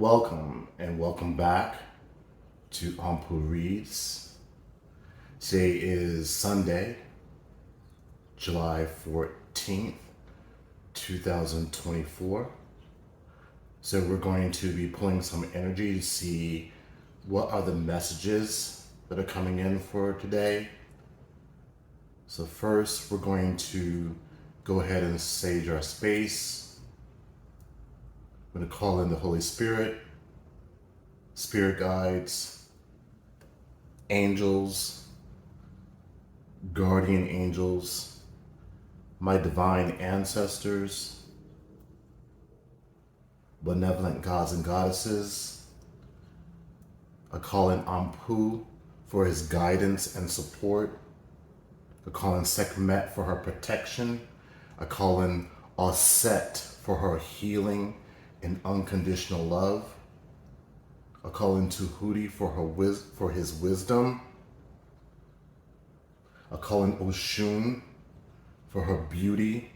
Welcome and welcome back to Ampu Reads. Today is Sunday, July 14th, 2024. So we're going to be pulling some energy to see what are the messages that are coming in for today. So first we're going to go ahead and sage our space. I'm going to call in the Holy Spirit, spirit guides, angels, guardian angels, my divine ancestors, benevolent gods and goddesses. I call in Ampu for his guidance and support. I call in Kemet for her protection. I call in Aset for her healing and unconditional love. I call in Tahuti for his wisdom. I call in Oshun for her beauty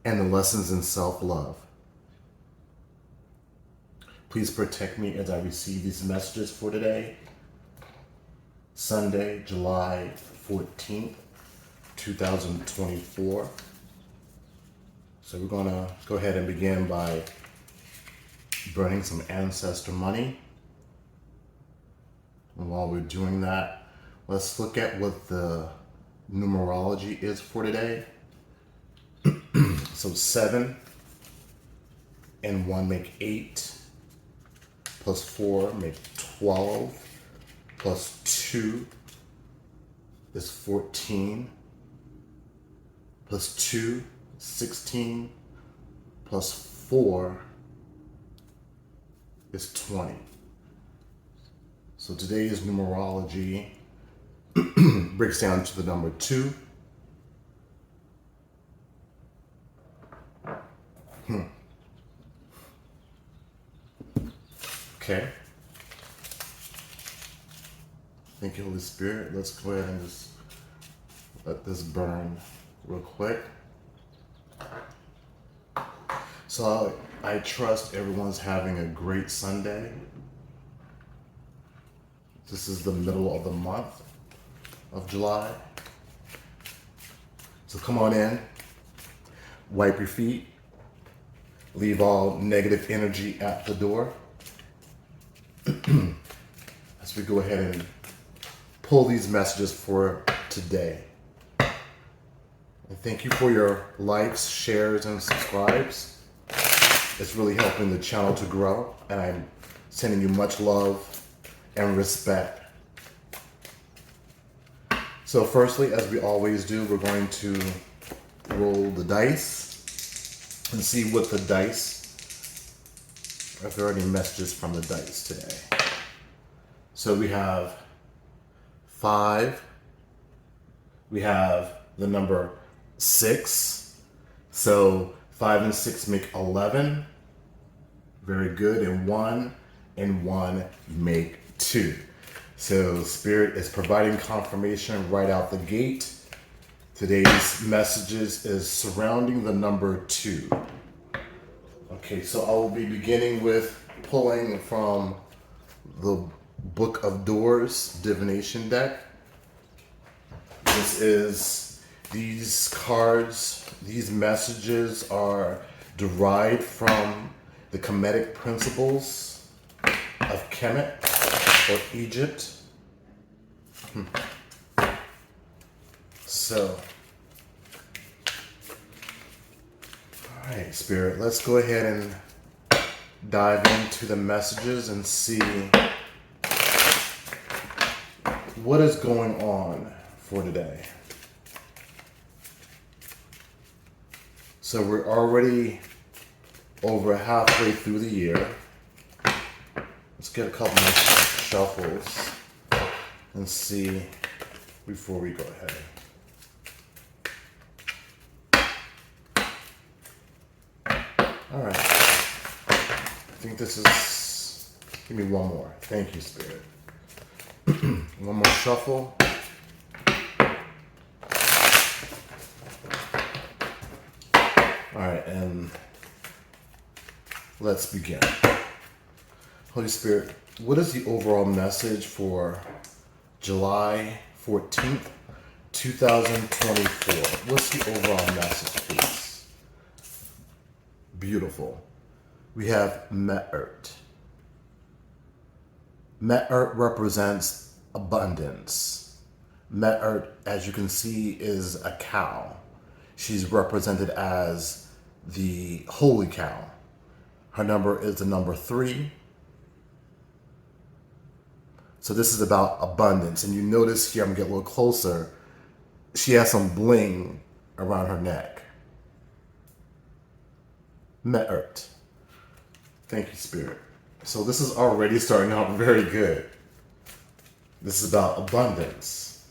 and the lessons in self-love. Please protect me as I receive these messages for today, Sunday, July 14th, 2024. So we're going to go ahead and begin by burning some ancestor money. And while we're doing that, let's look at what the numerology is for today. So 7 and 1 make 8, plus 4 make 12, plus 2 is 14, plus 2 16, plus 4 is 20. So today's numerology breaks down to the number 2. Okay. Thank you, Holy Spirit. Let's go ahead and just let this burn real quick. So I trust everyone's having a great Sunday. This is the middle of the month of July. So come on in, wipe your feet, leave all negative energy at the door. As we go ahead and pull these messages for today. And thank you for your likes, shares, and subscribes. It's really helping the channel to grow, and I'm sending you much love and respect. So firstly, as we always do, we're going to roll the dice and see what the dice, if there are any messages from the dice today. So we have 5, we have the number 6, so 5 and 6 make 11. Very good. And 1 make 2. So Spirit is providing confirmation right out the gate. Today's messages is surrounding the number 2. Okay, so I will be beginning with pulling from the Book of Doors divination deck. These cards, these messages are derived from the Kemetic principles of Kemet or Egypt. So, all right, Spirit, let's go ahead and dive into the messages and see what is going on for today. So we're already over halfway through the year. Let's get a couple more shuffles and see before we go ahead. All right. I think this is, give me one more. Thank you, Spirit. One more shuffle. All right, and Let's begin. Holy Spirit, what is the overall message for July 14th, 2024? What's the overall message, please? Beautiful. We have neteru. Neteru represents abundance. Neteru, as you can see, is a cow. She's represented as the holy cow. Her number is the number 3. So this is about abundance. And you notice here, I'm going to get a little closer, she has some bling around her neck. Neteru. Thank you, Spirit. So this is already starting out very good. This is about abundance.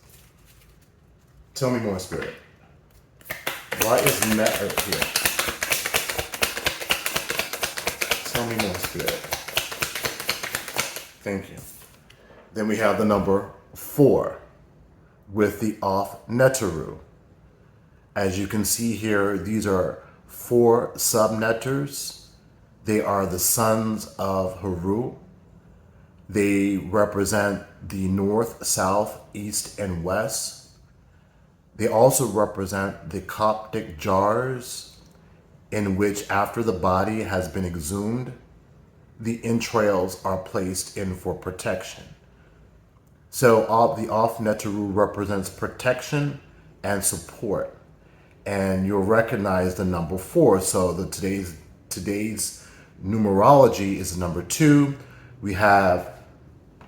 Tell me more, Spirit. Why is neteru here? Tell me more, Spirit. Thank you. Then we have the number 4 with the off neteru. As you can see here, these are 4 sub-neters. They are the sons of Heru. They represent the north, south, east, and west. They also represent the Coptic jars in which, after the body has been exhumed, the entrails are placed in for protection. So the off neteru represents protection and support. And you'll recognize the number 4. So today's numerology is the number 2. We have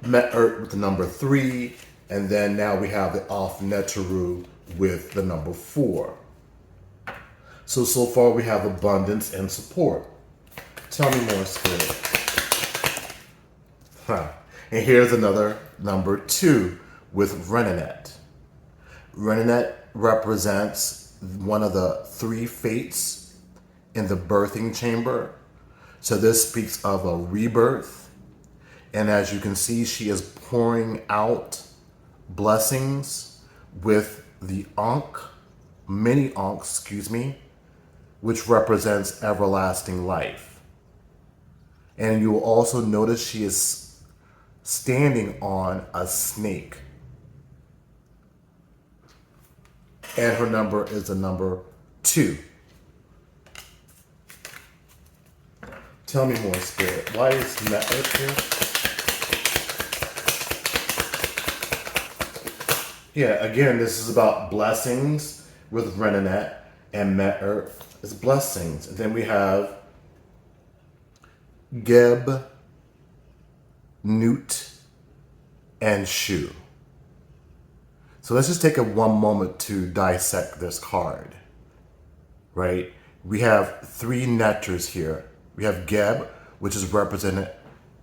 neteru with the number 3, and then now we have the off neteru with the number 4. So far we have abundance and support. Tell me more, Spirit. And here's another number 2 with Renenet. Renenet represents one of the 3 fates in the birthing chamber. So this speaks of a rebirth. And as you can see, she is pouring out blessings with the many Ankh, which represents everlasting life. And you will also notice she is standing on a snake. And her number is the number 2. Tell me more, Spirit. Why is neteru here? Yeah, again, this is about blessings with Renenet, and neteru is blessings. And then we have Geb, Nut, and Shu. So let's just take one moment to dissect this card, right? We have 3 neters here. We have Geb, which is represented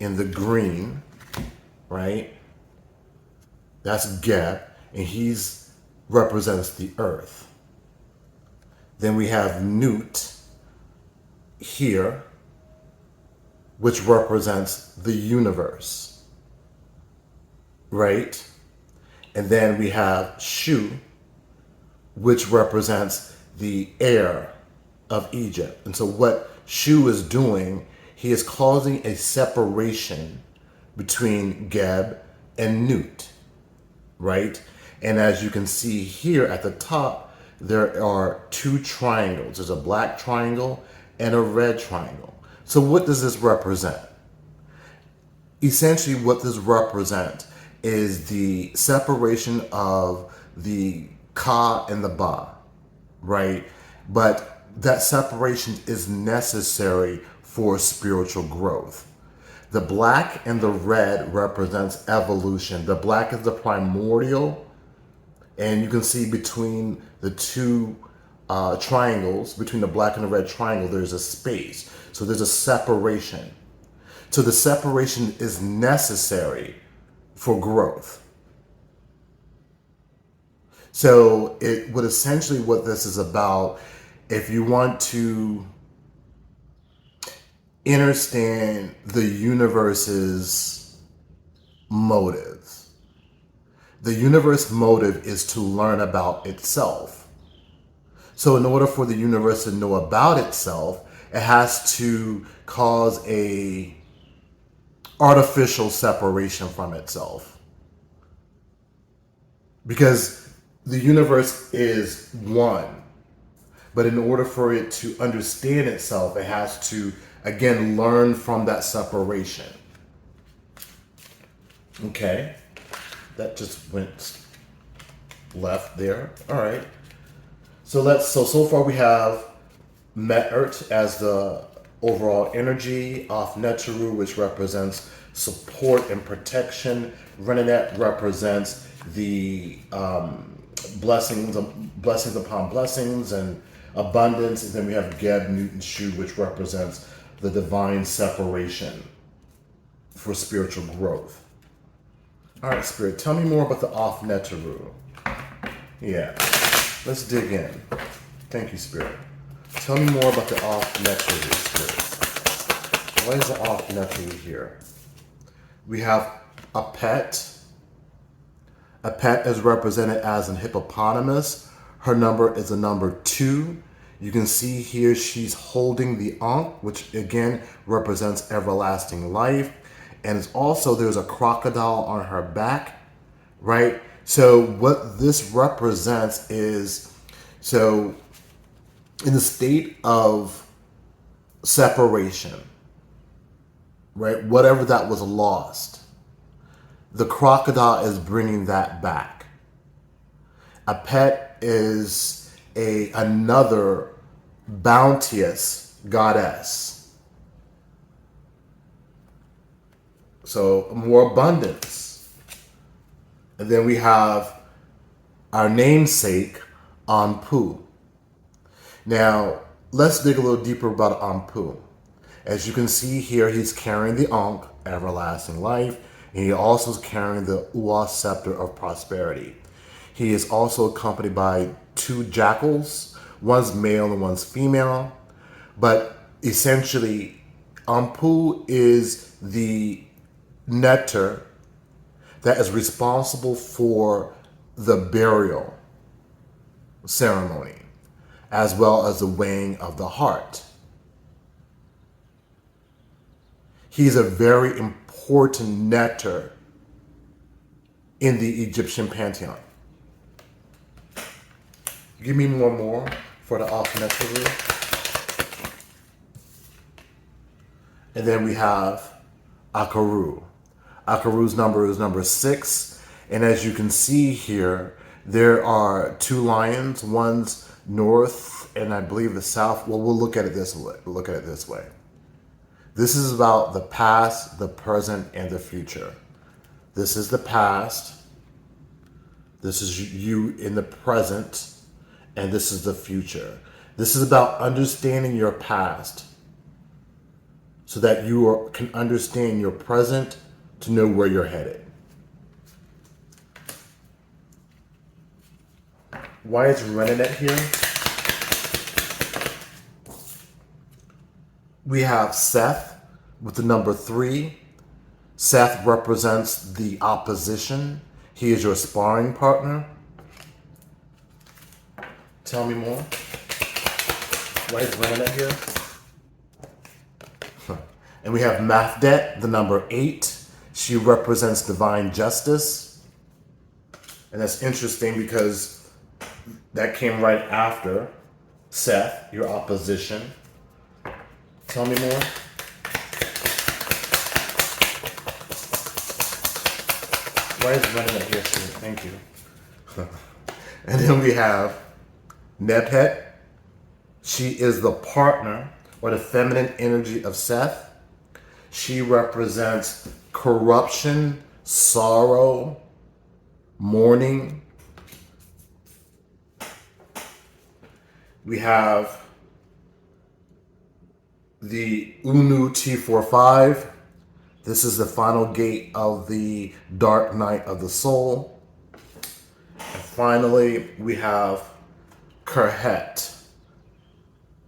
in the green, right? That's Geb, and he's represents the earth. Then we have Nut here, which represents the universe, right? And then we have Shu, which represents the air of Egypt. And so what Shu is doing, he is causing a separation between Geb and Nut, right? And as you can see here at the top, there are 2 triangles. There's a black triangle and a red triangle. So what does this represent? Essentially what this represents is the separation of the Ka and the Ba, right? But that separation is necessary for spiritual growth. The black and the red represents evolution. The black is the primordial, and you can see between the 2 triangles, between the black and the red triangle, there's a space. So there's a separation. So the separation is necessary for growth. So essentially what this is about, if you want to understand the universe's motives, the universe motive is to learn about itself. So in order for the universe to know about itself, it has to cause a artificial separation from itself. Because the universe is one. But in order for it to understand itself, it has to, again, learn from that separation. Okay. That just went left there. All right. So far we have Metert as the overall energy, off neteru, which represents support and protection. Renenet represents the blessings upon blessings and abundance. And then we have Geb Newton Shu, which represents the divine separation for spiritual growth. All right, Spirit, tell me more about the off neteru. Yeah, let's dig in. Thank you, Spirit. Tell me more about the off neteru, Spirit. What is the off neteru here? We have a pet. A pet is represented as an hippopotamus. Her number is a number 2. You can see here she's holding the Ankh, which again represents everlasting life. And it's also, there's a crocodile on her back, right? So what this represents is, so in the state of separation, right? Whatever that was lost, the crocodile is bringing that back. A pet is another bounteous goddess. So more abundance. And then we have our namesake, Anpu. Now, let's dig a little deeper about Anpu. As you can see here, he's carrying the Ankh, everlasting life, and he also is carrying the Uwa scepter of prosperity. He is also accompanied by 2 jackals, one's male and one's female, but essentially, Anpu is the neter that is responsible for the burial ceremony, as well as the weighing of the heart. He's a very important neter in the Egyptian pantheon. Give me more for the off neteru. And then we have Akaru. Akaru's number is number 6. And as you can see here, there are 2 lions. One's north and I believe the south. Well, we'll look at it this way. This is about the past, the present, and the future. This is the past. This is you in the present. And this is the future. This is about understanding your past so that you can understand your present to know where you're headed. Why is Renenet here? We have Seth with the number 3. Seth represents the opposition. He is your sparring partner. Tell me more. Why is Renenet here? And we have Mafdet, the number 8. She represents divine justice. And that's interesting because that came right after Seth, your opposition. Tell me more. Why is Renenet here? Thank you. And then we have Nebhet. She is the partner or the feminine energy of Seth. She represents corruption, sorrow, mourning. We have the Unu T45. This is the final gate of the dark night of the soul. And finally, we have Kerhet.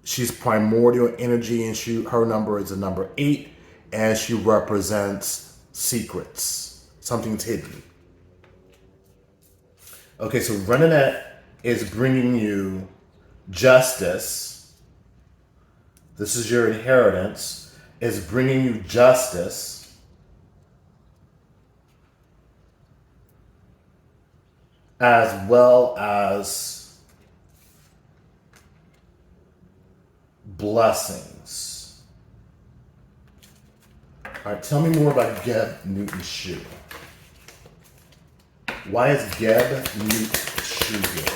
She's primordial energy and her number is the number 8. And she represents secrets, something's hidden. Okay, so Renenet is bringing you justice, This is your inheritance. It's bringing you justice. As well as blessings. All right, tell me more about Geb Newton Shu. Why is Geb Newton Shu here?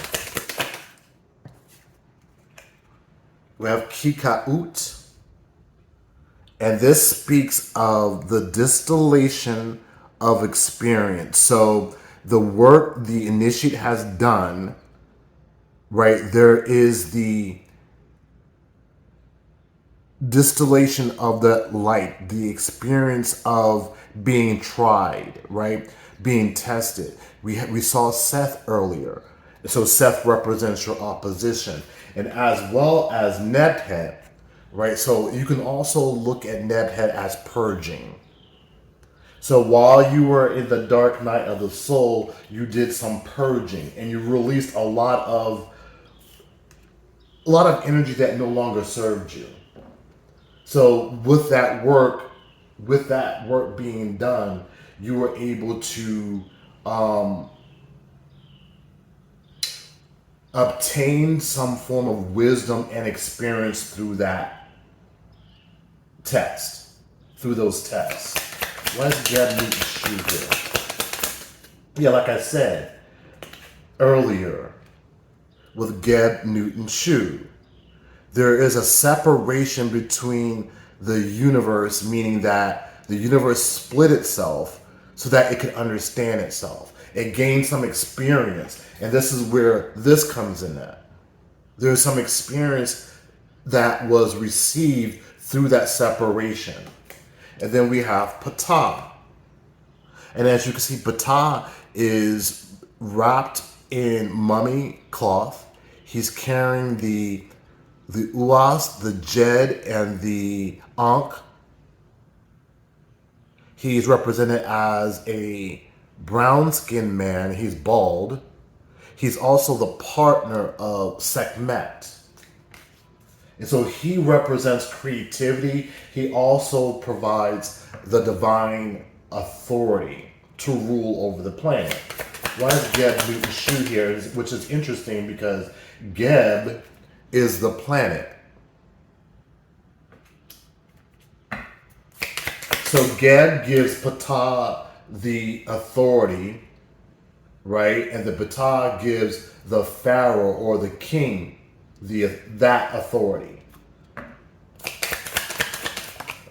We have Kikaut, and this speaks of the distillation of experience. So the work the initiate has done, right? There is the distillation of the light, the experience of being tried, right? Being tested. We saw Seth earlier. So Seth represents your opposition. And as well as Nebhet, right? So you can also look at Nebhet as purging. So while you were in the dark night of the soul, you did some purging and you released a lot of energy that no longer served you. So with that work being done, you were able to obtain some form of wisdom and experience through that test, through those tests. Why is Geb Newton Shu here? Yeah, like I said earlier with Geb Newton Shu, there is a separation between the universe, meaning that the universe split itself so that it could understand itself. It gained some experience, and this is where this comes in at. There's some experience that was received through that separation. And then we have Ptah. And as you can see, Ptah is wrapped in mummy cloth. He's carrying the Uas, the Jed, and the Ankh. He's represented as a brown-skinned man. He's bald. He's also the partner of Sekhmet. And so he represents creativity. He also provides the divine authority to rule over the planet. Why is Geb Newton Shu here? Which is interesting because Geb is the planet. So Geb gives Ptah the authority, right? And the Ptah gives the pharaoh or the king that authority.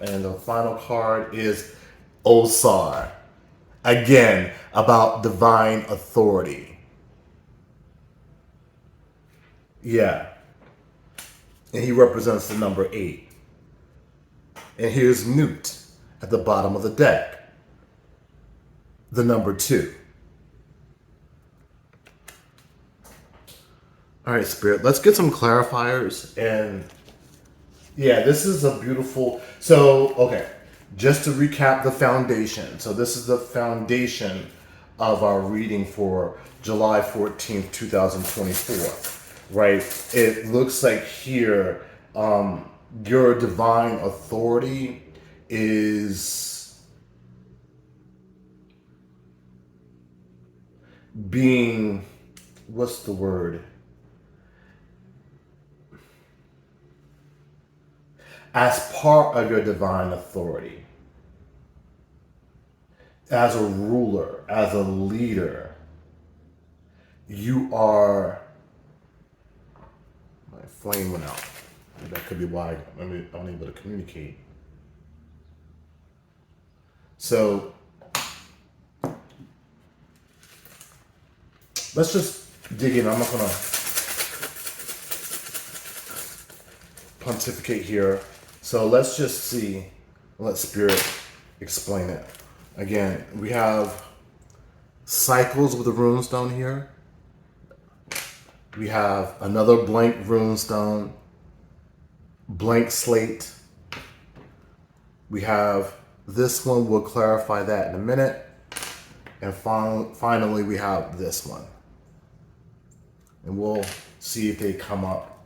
And the final card is Osar. Again, about divine authority. Yeah. And he represents the number 8. And here's Newt at the bottom of the deck. The number 2. All right, Spirit, let's get some clarifiers. And yeah, this is a beautiful... So, okay, just to recap the foundation. So this is the foundation of our reading for July 14th, 2024, right? It looks like here, your divine authority is being, what's the word? As part of your divine authority, as a ruler, as a leader, you are... My flame went out. That could be why I'm unable to communicate. So let's just dig in. I'm not gonna pontificate here. So let's just see, let Spirit explain it. Again, we have cycles with the runestone here. We have another blank runestone, blank slate. We have this one, we'll clarify that in a minute. And finally, we have this one. And we'll see if they come up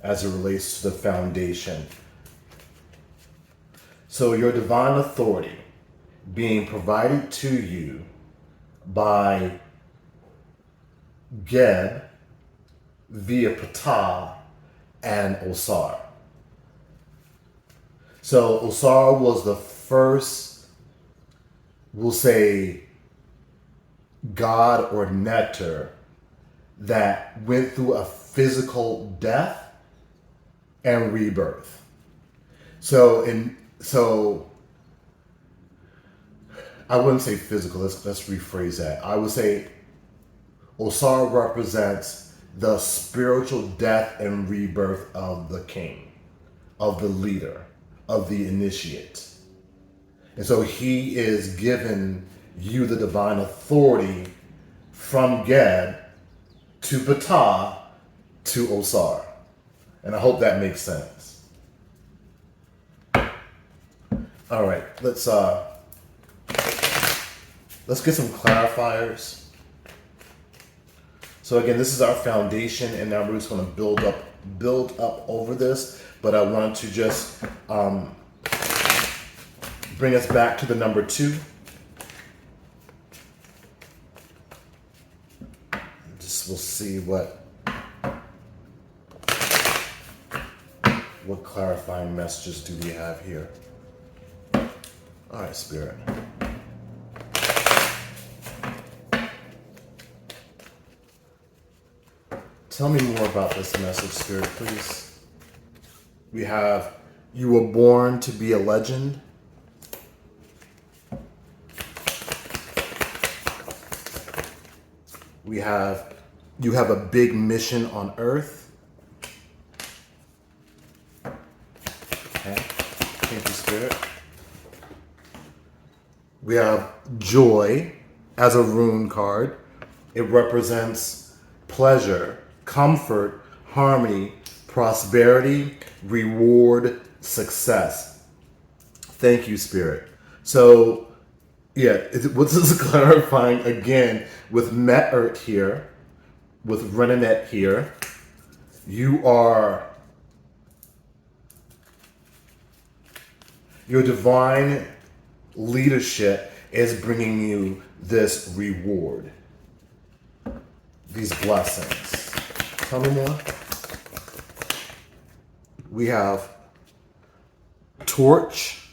as it relates to the foundation So your divine authority being provided to you by Geb via Ptah and Osar. So Osar was the first, we'll say, god or neter that went through a physical death and rebirth. So I wouldn't say physical. Let's rephrase that. I would say Osar represents the spiritual death and rebirth of the king, of the leader, of the initiate. And so he is given you the divine authority from Geb to Ptah to Osar. And I hope that makes sense. All right, let's get some clarifiers. So again, this is our foundation, and now we're just going to build up over this. But I wanted to just bring us back to the number 2. We'll see what clarifying messages do we have here. All right, Spirit. Tell me more about this message, Spirit, please. We have, you were born to be a legend. We have, you have a big mission on Earth. Okay. Thank you, Spirit. We have joy as a rune card. It represents pleasure, comfort, harmony, prosperity, reward, success. Thank you, Spirit. So, yeah, this is clarifying again with Metert here, with Renanet here. Your divine leadership is bringing you this reward, these blessings. Tell me more. We have torch,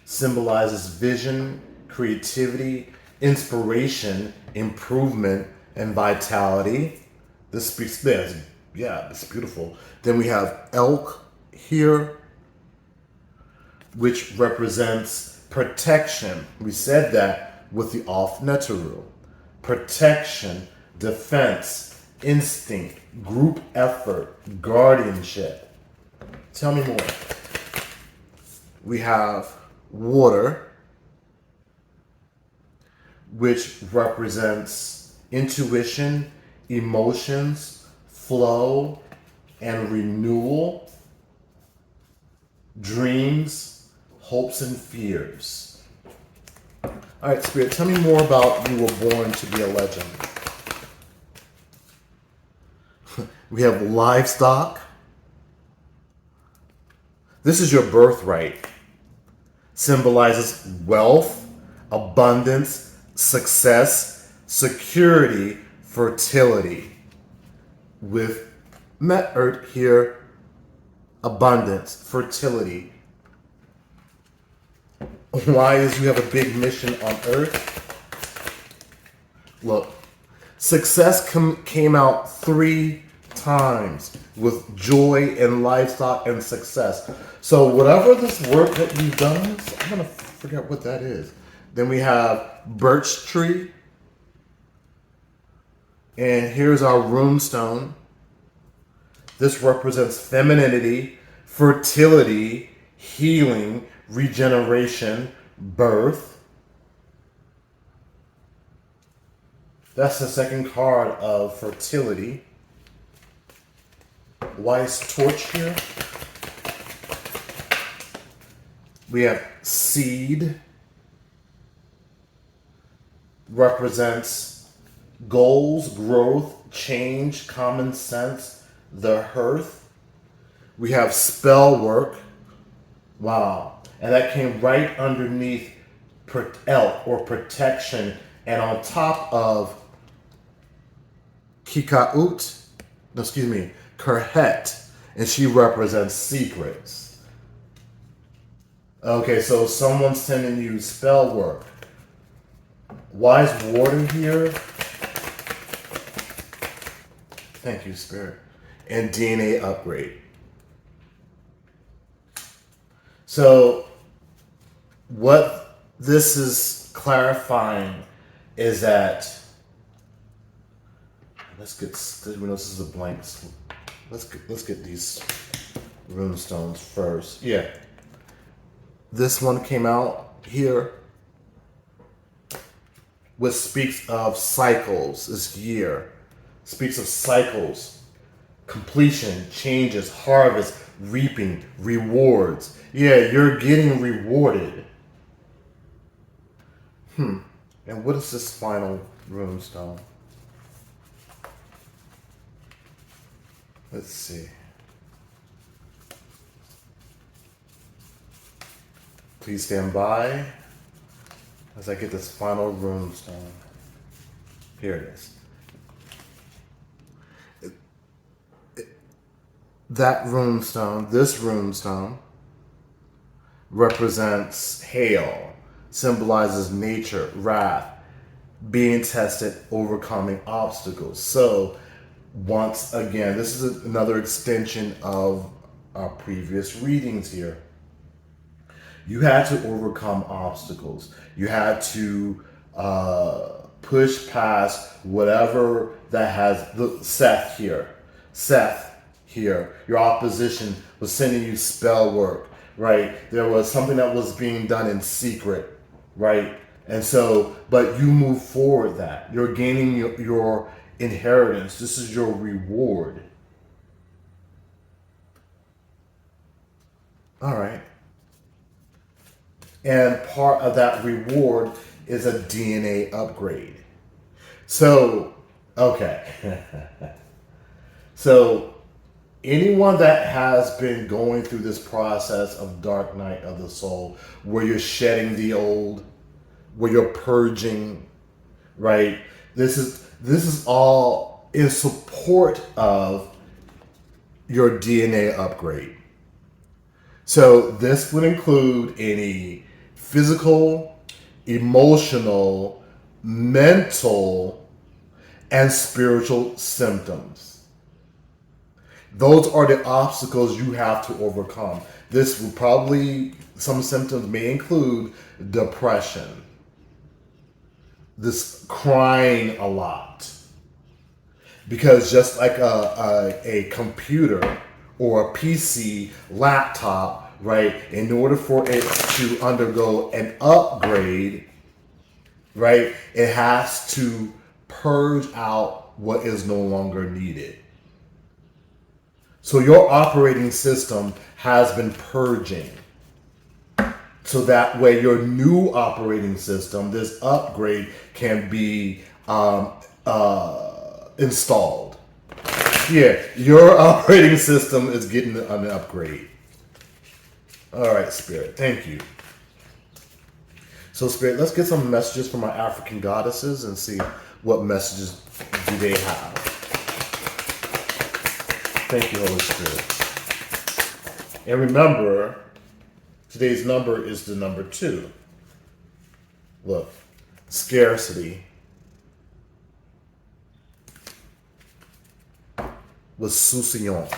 symbolizes vision, creativity, inspiration, improvement, and vitality. This speaks this. Yeah, it's beautiful. Then we have elk here, which represents protection. We said that with the off neteru. Protection, defense, instinct, group effort, guardianship. Tell me more. We have water, which represents intuition, emotions, flow, and renewal, dreams, hopes, and fears. All right, Spirit, tell me more about you were born to be a legend. We have livestock. This is your birthright. Symbolizes wealth, abundance, success, security, fertility. With Metert here, abundance, fertility. Why is you have a big mission on Earth? Look, success came out 3 times with joy and livestock and success. So whatever this work that you've done is, I'm going to forget what that is. Then we have birch tree. And here's our runestone. This represents femininity, fertility, healing, regeneration, birth. That's the second card of fertility. Wise torch here. We have seed. Represents goals, growth, change, common sense, the hearth. We have spell work. Wow. And that came right underneath elk or protection and on top of Kikaut, no, excuse me, Kerhet, and she represents secrets. Okay, so someone's sending you spell work. Why is water here? Thank you, Spirit. And DNA upgrade. So, what this is clarifying is that let's get. This is a blank. Let's get these runestones first. Yeah, this one came out here, which speaks of cycles. This year speaks of cycles, completion, changes, harvest, reaping, rewards. Yeah, you're getting rewarded. And what is this final runestone? Let's see. Please stand by as I get this final runestone. Here it is. That runestone, this runestone, represents hail, symbolizes nature, wrath, being tested, overcoming obstacles. So, once again, this is another extension of our previous readings here. You had to overcome obstacles. You had to push past whatever that has. Look, Seth here. Your opposition was sending you spell work, right? There was something that was being done in secret, right? And so, but you move forward that. You're gaining your inheritance. This is your reward. All right. And part of that reward is a DNA upgrade. So, okay. So, anyone that has been going through this process of dark night of the soul, where you're shedding the old, where you're purging, right? This is all in support of your DNA upgrade. So this would include any physical, emotional, mental, and spiritual symptoms. Those are the obstacles you have to overcome. This will probably, some symptoms may include depression, this crying a lot. Because just like a computer or a PC, laptop, right, in order for it to undergo an upgrade, right, it has to purge out what is no longer needed. So your operating system has been purging. So that way your new operating system, this upgrade, can be installed. Yeah, your operating system is getting an upgrade. All right, Spirit, thank you. So, Spirit, let's get some messages from our African goddesses and see what messages do they have. Thank you, Holy Spirit. And remember, today's number is the number 2. Look, scarcity was Soussillon.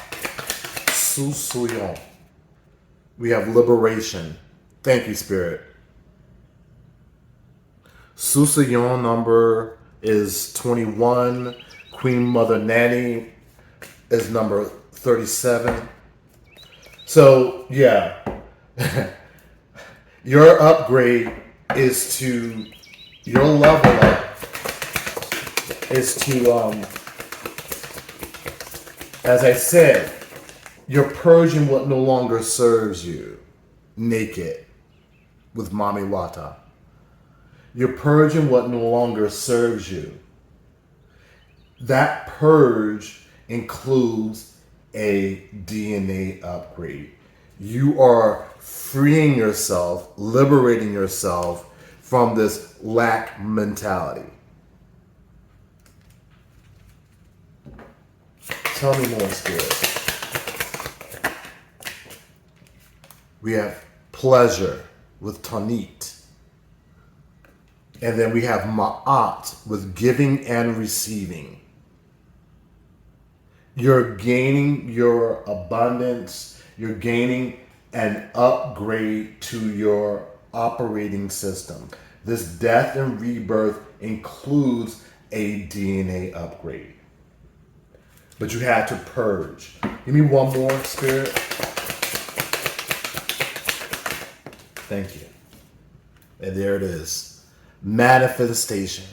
We have liberation. Thank you, Spirit. Soussillon number is 21. Queen Mother Nanny is number 37. So, yeah. Your upgrade is to, your level up is to, as I said, you're purging what no longer serves you. Naked with Mami Wata. You're purging what no longer serves you. That purge includes a DNA upgrade. You are freeing yourself, liberating yourself from this lack mentality. Tell me more, Spirit. We have pleasure with Tanit. And then we have Ma'at with giving and receiving. You're gaining your abundance. You're gaining an upgrade to your operating system. This death and rebirth includes a DNA upgrade. But you had to purge. Give me one more, Spirit. Thank you. And there it is. Manifestation.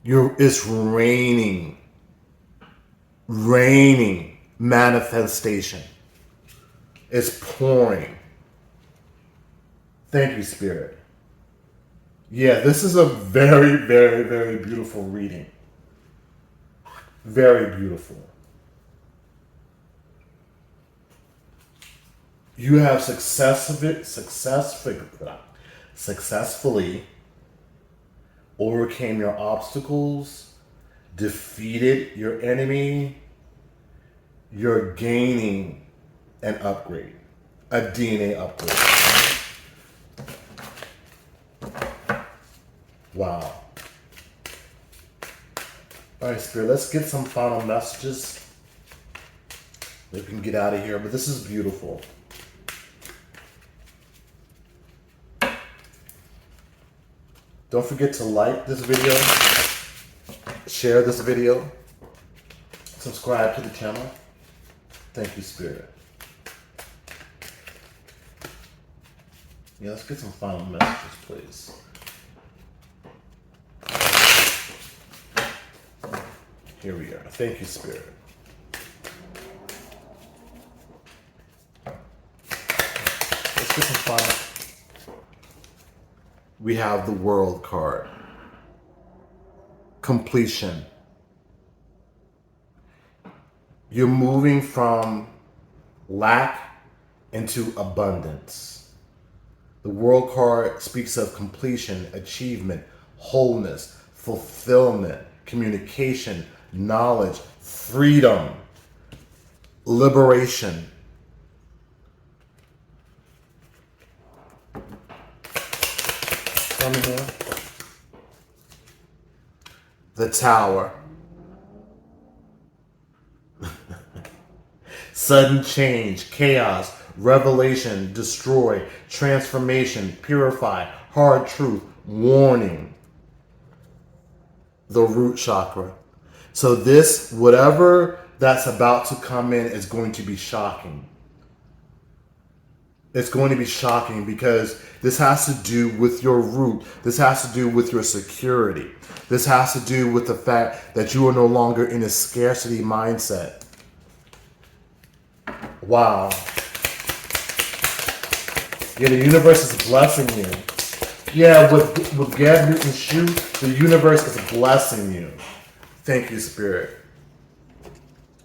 It's raining. Raining manifestation. It's pouring. Thank you, Spirit. Yeah, this is a very, very, very beautiful reading. Very beautiful. You have successfully overcame your obstacles, defeated your enemy. You're gaining an upgrade, a DNA upgrade. Wow. All right, Spirit, let's get some final messages. We can get out of here, but this is beautiful. Don't forget to like this video, share this video, subscribe to the channel. Thank you, Spirit. Yeah, let's get some final messages, please. Here we are. Thank you, Spirit. Let's get some final. We have the World card. Completion. You're moving from lack into abundance. The World card speaks of completion, achievement, wholeness, fulfillment, communication, knowledge, freedom, liberation. Tell me more. The Tower. Sudden change, chaos, revelation, destroy, transformation, purify, hard truth, warning. The root chakra. So this, whatever that's about to come in is going to be shocking. It's going to be shocking because this has to do with your root. This has to do with your security. This has to do with the fact that you are no longer in a scarcity mindset. Wow. Yeah, the universe is blessing you. Yeah, with Gab Newton's shoe, the universe is blessing you. Thank you, Spirit.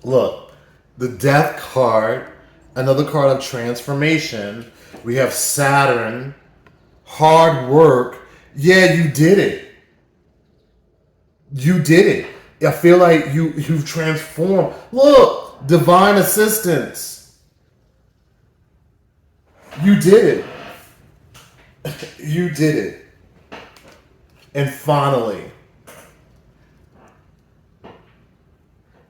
Look, the Death card, another card of transformation. We have Saturn, hard work. Yeah, you did it. You did it. I feel like you've transformed. Look, divine assistance. You did it. You did it. And finally,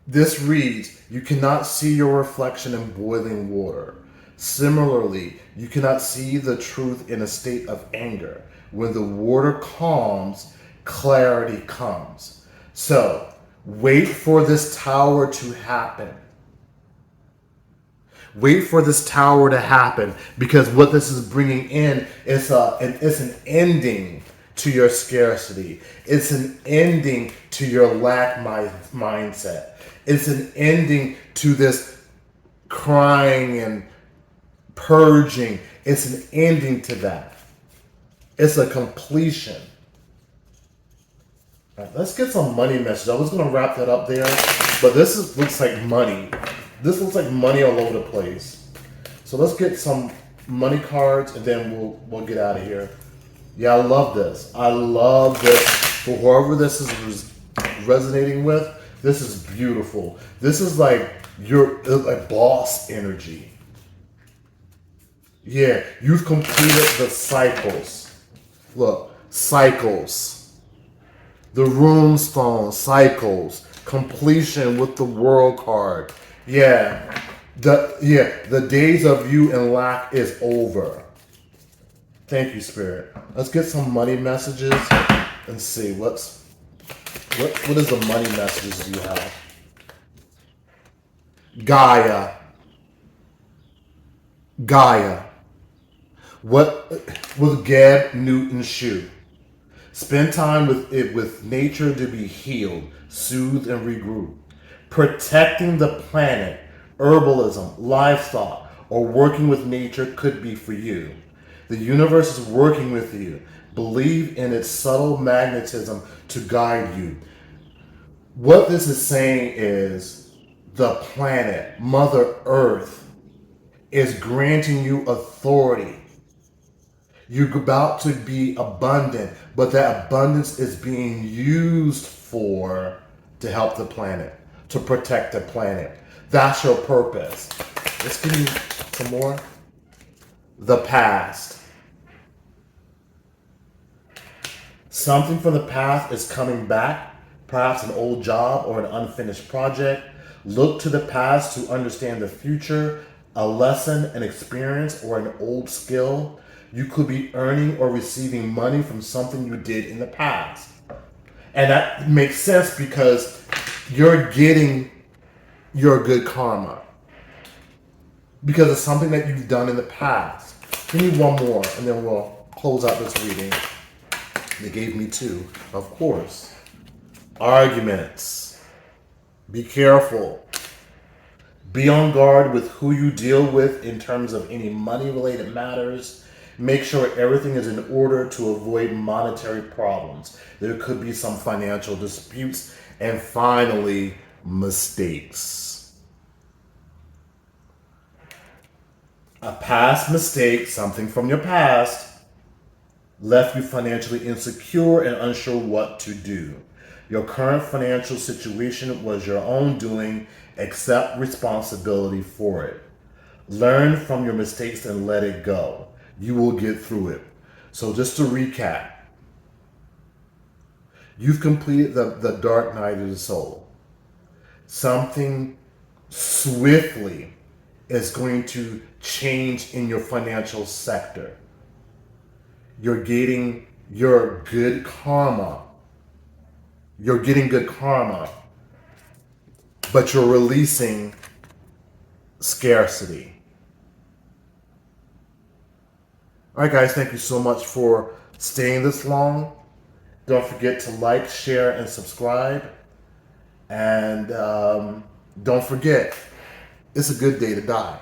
this reads, you cannot see your reflection in boiling water. Similarly, you cannot see the truth in a state of anger. When the water calms, clarity comes. So, wait for this tower to happen. Wait for this tower to happen, because what this is bringing in is an ending to your scarcity. It's an ending to your lack mindset. It's an ending to this crying and purging. It's an ending to that. It's a completion. All right, let's get some money messages. I was going to wrap that up there, but looks like money. This looks like money all over the place. So let's get some money cards and then we'll get out of here. Yeah, I love this. I love this. For whoever this is resonating with, this is beautiful. This is like your like boss energy. Yeah, you've completed the cycles. Look, cycles. The rune stone, cycles. Completion with the world card. Yeah. The days of you and lack is over. Thank you, Spirit. Let's get some money messages and see what is the money messages you have. Gaia. What with Gab Newton's shoe? Spend time with nature to be healed, soothed, and regroup. Protecting the planet, herbalism, livestock, or working with nature could be for you. The universe is working with you. Believe in its subtle magnetism to guide you. What this is saying is the planet, Mother Earth, is granting you authority. You're about to be abundant, but that abundance is being used to help the planet, to protect the planet. That's your purpose. Let's give you some more. The past. Something from the past is coming back, perhaps an old job or an unfinished project. Look to the past to understand the future, a lesson, an experience, or an old skill. You could be earning or receiving money from something you did in the past. And that makes sense because you're getting your good karma. Because it's something that you've done in the past. Give me one more and then we'll close out this reading. They gave me two, of course. Arguments. Be careful. Be on guard with who you deal with in terms of any money-related matters. Make sure everything is in order to avoid monetary problems. There could be some financial disputes. And finally, mistakes. A past mistake, something from your past, left you financially insecure and unsure what to do. Your current financial situation was your own doing. Accept responsibility for it. Learn from your mistakes and let it go. You will get through it. So just to recap, you've completed the dark night of the soul. Something swiftly is going to change in your financial sector. You're getting your good karma. You're getting good karma, but you're releasing scarcity. All right, guys, thank you so much for staying this long. Don't forget to like, share, and subscribe. And don't forget, it's a good day to die.